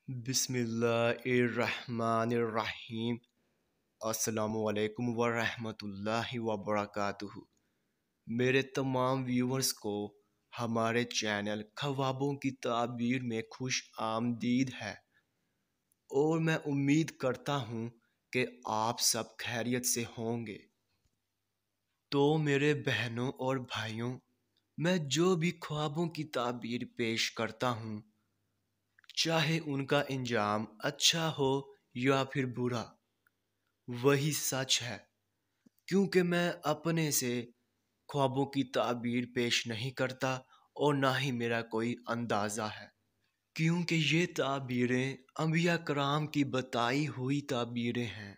बिस्मिल्लाहिर्रहमानिर्रहीम। अस्सलामुअलैकुम वरहमतुल्लाहि वबरकातुहू। मेरे तमाम व्यूवर्स को हमारे चैनल ख्वाबों की ताबीर में खुश आमदीद है और मैं उम्मीद करता हूँ कि आप सब खैरियत से होंगे। तो मेरे बहनों और भाइयों, मैं जो भी ख्वाबों की ताबीर पेश करता हूँ, चाहे उनका इंजाम अच्छा हो या फिर बुरा, वही सच है। क्योंकि मैं अपने से ख्वाबों की ताबीर पेश नहीं करता और ना ही मेरा कोई अंदाज़ा है, क्योंकि ये ताबीरें अंबिया कराम की बताई हुई ताबीरें हैं।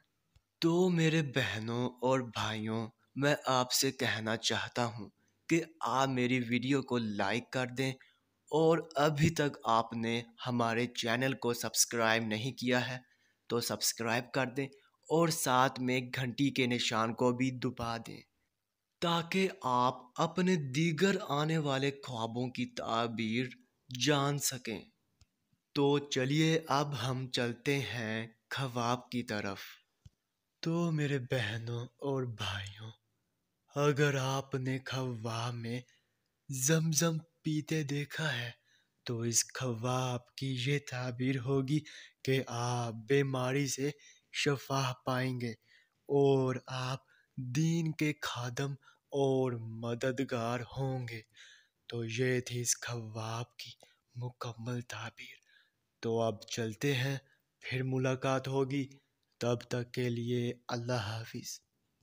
तो मेरे बहनों और भाइयों, मैं आपसे कहना चाहता हूँ कि आप मेरी वीडियो को लाइक कर दें और अभी तक आपने हमारे चैनल को सब्सक्राइब नहीं किया है तो सब्सक्राइब कर दें और साथ में घंटी के निशान को भी दबा दें, ताकि आप अपने दीगर आने वाले ख्वाबों की ताबीर जान सकें। तो चलिए अब हम चलते हैं ख्वाब की तरफ। तो मेरे बहनों और भाइयों, अगर आपने ख्वाब में जमजम पीते देखा है तो इस ख्वाब की ये ताबीर होगी कि आप बीमारी से शफा पाएंगे और आप दीन के खादम और मददगार होंगे। तो ये थी इस ख्वाब की मुकम्मल ताबीर। तो अब चलते हैं, फिर मुलाकात होगी। तब तक के लिए अल्लाह हाफिज़।